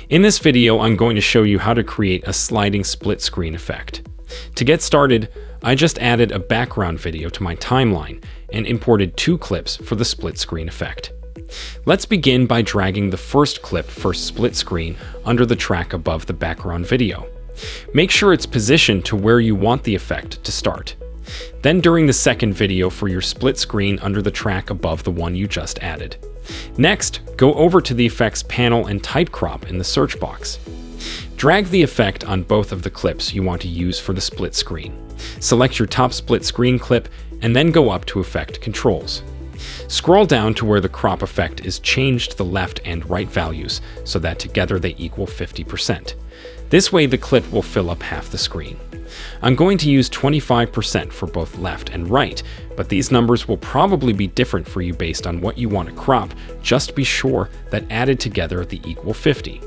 In this video, I'm going to show you how to create a sliding split screen effect. To get started, I just added a background video to my timeline and imported 2 clips for the split screen effect. Let's begin by dragging the first clip for split screen under the track above the background video. Make sure it's positioned to where you want the effect to start. Then during the second video for your split screen under the track above the one you just added. Next, go over to the effects panel and type crop in the search box. Drag the effect on both of the clips you want to use for the split screen. Select your top split screen clip and then go up to Effect Controls. Scroll down to where the crop effect is changed to the left and right values so that together they equal 50%. This way the clip will fill up half the screen. I'm going to use 25% for both left and right, but these numbers will probably be different for you based on what you want to crop. Just be sure that added together they equal 50.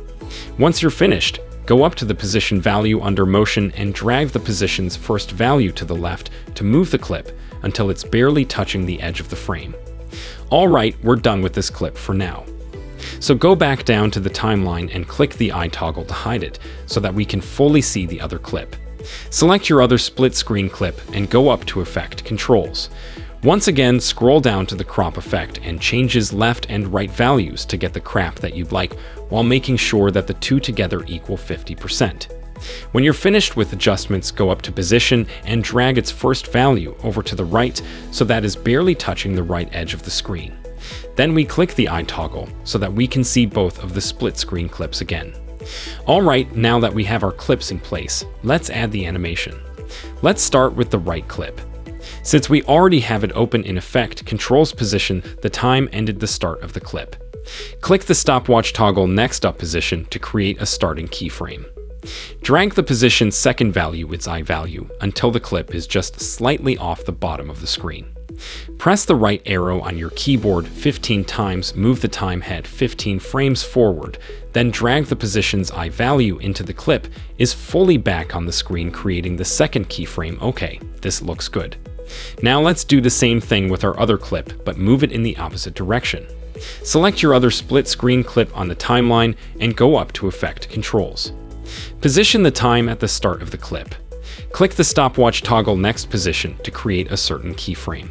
Once you're finished, go up to the position value under motion and drag the position's first value to the left to move the clip until it's barely touching the edge of the frame. Alright, we're done with this clip for now. So go back down to the timeline and click the eye toggle to hide it so that we can fully see the other clip. Select your other split screen clip and go up to Effect Controls. Once again, scroll down to the crop effect and changes left and right values to get the crop that you'd like while making sure that the two together equal 50%. When you're finished with adjustments, go up to position and drag its first value over to the right so that is barely touching the right edge of the screen. Then we click the eye toggle so that we can see both of the split screen clips again. Alright, now that we have our clips in place, let's add the animation. Let's start with the right clip. Since we already have it open in Effect Controls position, the time ended the start of the clip. Click the stopwatch toggle next up position to create a starting keyframe. Drag the position's second value, its eye value, until the clip is just slightly off the bottom of the screen. Press the right arrow on your keyboard 15 times, move the time head 15 frames forward, then drag the position's eye value into the clip is fully back on the screen, creating the second keyframe. Okay, this looks good. Now let's do the same thing with our other clip, but move it in the opposite direction. Select your other split screen clip on the timeline and go up to Effect Controls. Position the time at the start of the clip. Click the stopwatch toggle next position to create a certain keyframe.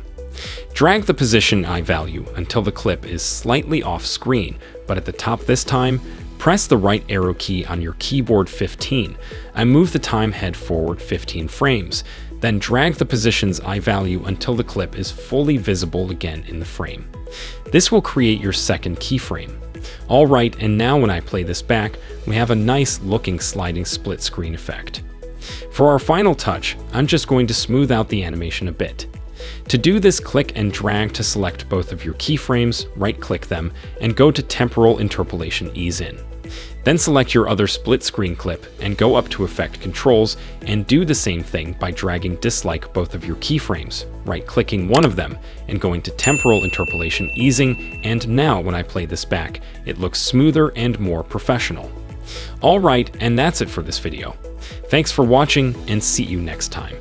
Drag the position eye value until the clip is slightly off screen, but at the top this time, press the right arrow key on your keyboard 15 and move the time head forward 15 frames. Then drag the position's eye value until the clip is fully visible again in the frame. This will create your second keyframe. Alright, and now when I play this back, we have a nice looking sliding split screen effect. For our final touch, I'm just going to smooth out the animation a bit. To do this, click and drag to select both of your keyframes, right-click them, and go to Temporal Interpolation Ease In. Then select your other split screen clip and go up to Effect Controls and do the same thing by dragging dislike both of your keyframes, right-clicking one of them, and going to Temporal Interpolation Easing, and now when I play this back, it looks smoother and more professional. Alright, and that's it for this video. Thanks for watching, and see you next time.